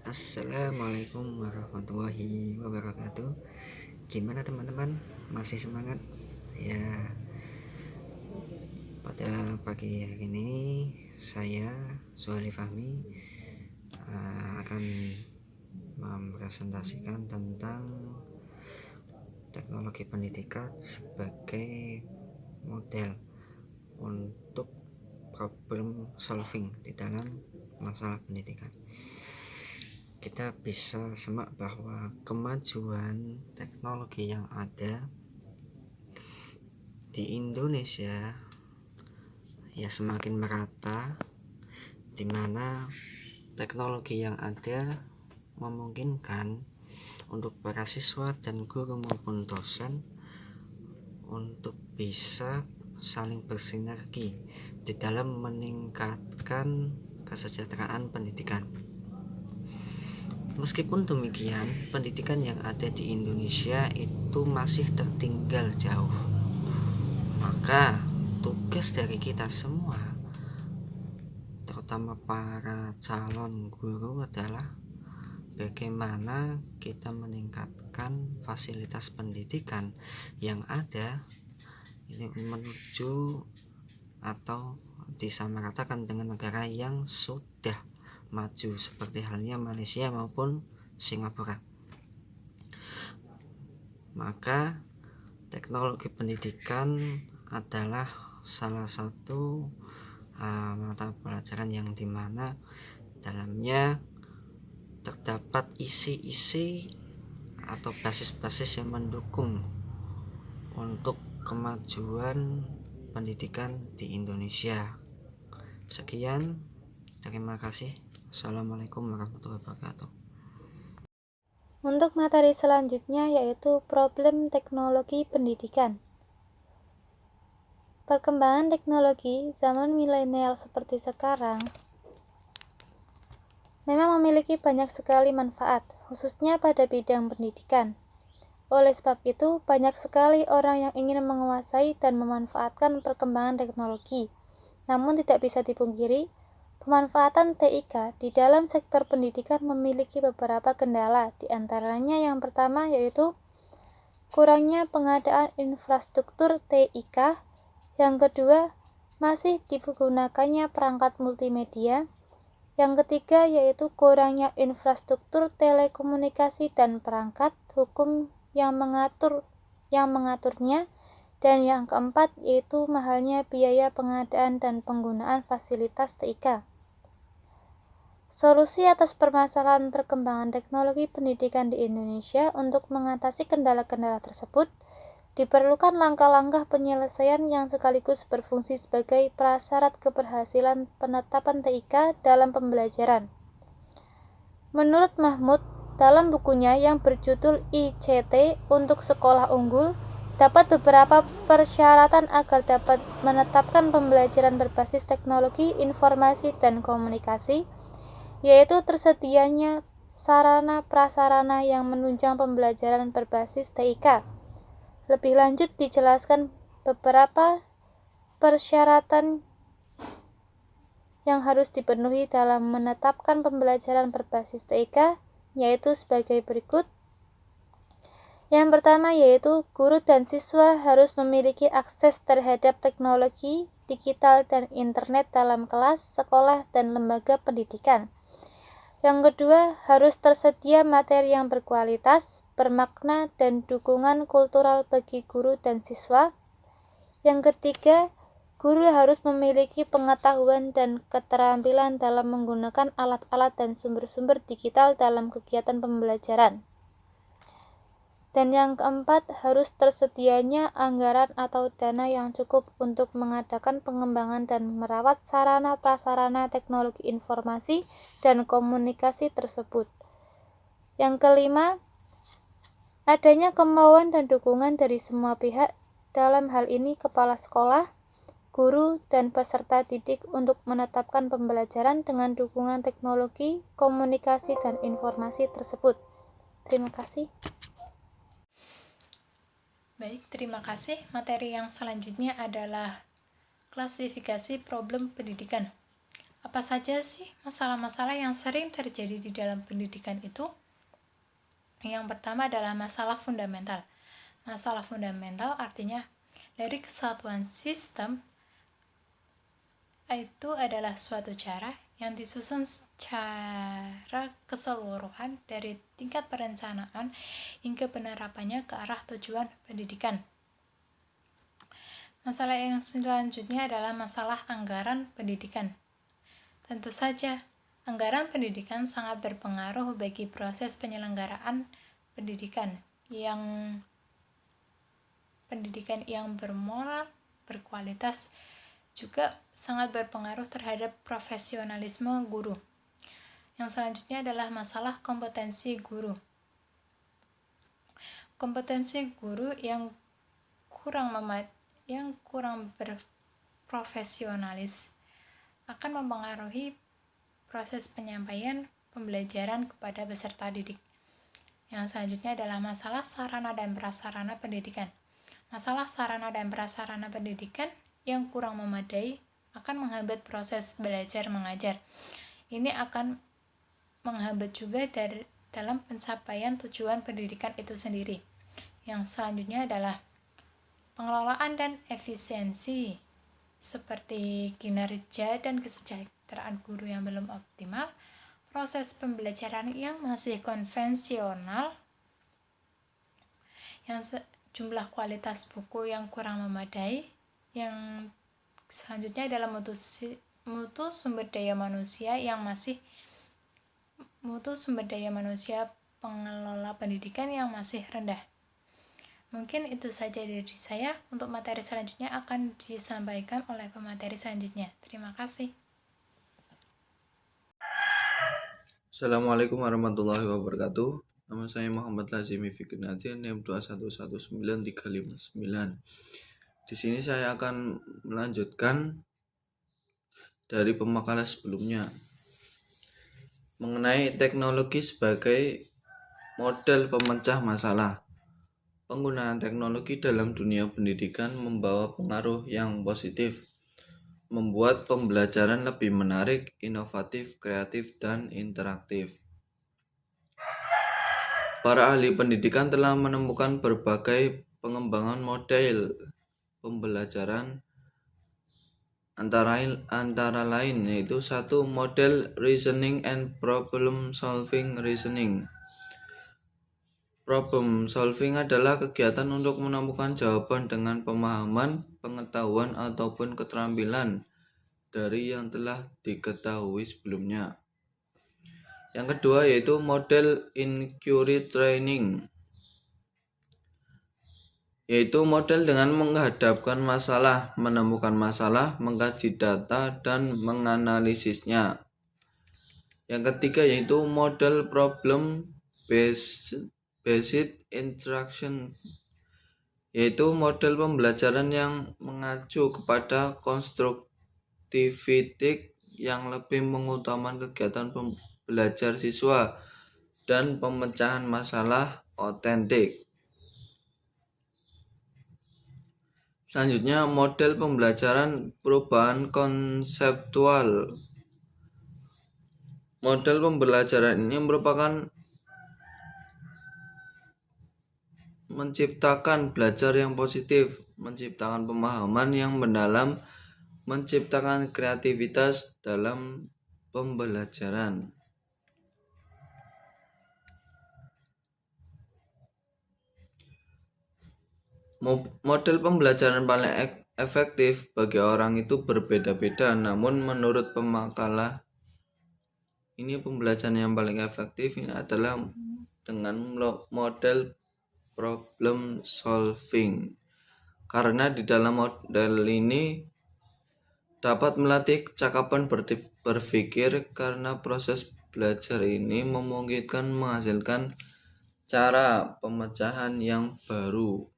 Assalamualaikum warahmatullahi wabarakatuh. Gimana teman-teman? Masih semangat? Ya, pada pagi hari ini saya Suhali Fahmi akan mempresentasikan tentang teknologi pendidikan sebagai model untuk problem solving di dalam masalah pendidikan. Kita bisa semak bahwa kemajuan teknologi yang ada di Indonesia ya semakin merata, di mana teknologi yang ada memungkinkan untuk para siswa dan guru maupun dosen untuk bisa saling bersinergi di dalam meningkatkan kesejahteraan pendidikan. Meskipun demikian, pendidikan yang ada di Indonesia itu masih tertinggal jauh. Maka tugas dari kita semua, terutama para calon guru, adalah bagaimana kita meningkatkan fasilitas pendidikan yang ada ini menuju atau disamaratakan dengan negara yang sudah maju seperti halnya Malaysia maupun Singapura. Maka teknologi pendidikan adalah salah satu mata pelajaran yang dimana dalamnya terdapat isi-isi atau basis-basis yang mendukung untuk kemajuan pendidikan di Indonesia. Sekian, terima kasih. Assalamualaikum warahmatullahi wabarakatuh. Untuk materi selanjutnya yaitu problem teknologi pendidikan. Perkembangan teknologi zaman milenial seperti sekarang memang memiliki banyak sekali manfaat, khususnya pada bidang pendidikan. Oleh sebab itu, banyak sekali orang yang ingin menguasai dan memanfaatkan perkembangan teknologi. Namun tidak bisa dipungkiri, pemanfaatan TIK di dalam sektor pendidikan memiliki beberapa kendala, di antaranya yang pertama yaitu kurangnya pengadaan infrastruktur TIK, yang kedua masih digunakannya perangkat multimedia, yang ketiga yaitu kurangnya infrastruktur telekomunikasi dan perangkat hukum yang mengaturnya, dan yang keempat yaitu mahalnya biaya pengadaan dan penggunaan fasilitas TIK. Solusi atas permasalahan perkembangan teknologi pendidikan di Indonesia untuk mengatasi kendala-kendala tersebut diperlukan langkah-langkah penyelesaian yang sekaligus berfungsi sebagai prasyarat keberhasilan penetapan TIK dalam pembelajaran. Menurut Mahmud, dalam bukunya yang berjudul ICT untuk Sekolah Unggul, dapat beberapa persyaratan agar dapat menetapkan pembelajaran berbasis teknologi informasi dan komunikasi, yaitu tersedianya sarana-prasarana yang menunjang pembelajaran berbasis TIK. Lebih lanjut dijelaskan beberapa persyaratan yang harus dipenuhi dalam menetapkan pembelajaran berbasis TIK, yaitu sebagai berikut. Yang pertama yaitu guru dan siswa harus memiliki akses terhadap teknologi, digital, dan internet dalam kelas, sekolah, dan lembaga pendidikan. Yang kedua, harus tersedia materi yang berkualitas, bermakna, dan dukungan kultural bagi guru dan siswa. Yang ketiga, guru harus memiliki pengetahuan dan keterampilan dalam menggunakan alat-alat dan sumber-sumber digital dalam kegiatan pembelajaran. Dan yang keempat, harus tersedianya anggaran atau dana yang cukup untuk mengadakan pengembangan dan merawat sarana-prasarana teknologi informasi dan komunikasi tersebut. Yang kelima, adanya kemauan dan dukungan dari semua pihak, dalam hal ini kepala sekolah, guru, dan peserta didik untuk menetapkan pembelajaran dengan dukungan teknologi, komunikasi, dan informasi tersebut. Terima kasih. Baik, terima kasih. Materi yang selanjutnya adalah klasifikasi problem pendidikan. Apa saja sih masalah-masalah yang sering terjadi di dalam pendidikan itu? Yang pertama adalah masalah fundamental. Masalah fundamental artinya dari kesatuan sistem itu adalah suatu cara yang disusun secara keseluruhan dari tingkat perencanaan hingga penerapannya ke arah tujuan pendidikan. Masalah yang selanjutnya adalah masalah anggaran pendidikan. Tentu saja, anggaran pendidikan sangat berpengaruh bagi proses penyelenggaraan pendidikan yang bermoral, berkualitas, juga sangat berpengaruh terhadap profesionalisme guru. Yang selanjutnya adalah masalah kompetensi guru. Kompetensi guru yang kurang berprofesionalis akan mempengaruhi proses penyampaian pembelajaran kepada peserta didik. Yang selanjutnya adalah masalah sarana dan prasarana pendidikan. Masalah sarana dan prasarana pendidikan yang kurang memadai akan menghambat proses belajar mengajar. Ini akan menghambat juga dalam pencapaian tujuan pendidikan itu sendiri. Yang selanjutnya adalah pengelolaan dan efisiensi, seperti kinerja dan kesejahteraan guru yang belum optimal, proses pembelajaran yang masih konvensional, yang jumlah kualitas buku yang kurang memadai. Yang selanjutnya adalah mutu sumber daya manusia pengelola pendidikan yang masih rendah. Mungkin itu saja dari saya. Untuk materi selanjutnya akan disampaikan oleh pemateri selanjutnya. Terima kasih. Assalamualaikum warahmatullahi wabarakatuh. Nama saya Muhammad Lazimi Fikrinati, NIM 2119359. Di sini saya akan melanjutkan dari pemakalan sebelumnya mengenai teknologi sebagai model pemecah masalah. Penggunaan teknologi dalam dunia pendidikan membawa pengaruh yang positif, membuat pembelajaran lebih menarik, inovatif, kreatif, dan interaktif. Para ahli pendidikan telah menemukan berbagai pengembangan model pembelajaran antara lain yaitu 1. Model reasoning and problem solving reasoning. Problem solving adalah kegiatan untuk menemukan jawaban dengan pemahaman, pengetahuan, ataupun keterampilan dari yang telah diketahui sebelumnya. Yang kedua yaitu model inquiry training, yaitu model dengan menghadapkan masalah, menemukan masalah, mengkaji data, dan menganalisisnya. Yang ketiga yaitu model problem based instruction, yaitu model pembelajaran yang mengacu kepada konstruktivitik yang lebih mengutamakan kegiatan belajar siswa dan pemecahan masalah otentik. Selanjutnya, model pembelajaran perubahan konseptual. Model pembelajaran ini merupakan menciptakan belajar yang positif, menciptakan pemahaman yang mendalam, menciptakan kreativitas dalam pembelajaran. Model pembelajaran paling efektif bagi orang itu berbeda-beda, namun menurut pemakalah ini pembelajaran yang paling efektif ini adalah dengan model problem solving, karena di dalam model ini dapat melatih kecakapan berpikir karena proses belajar ini memungkinkan menghasilkan cara pemecahan yang baru.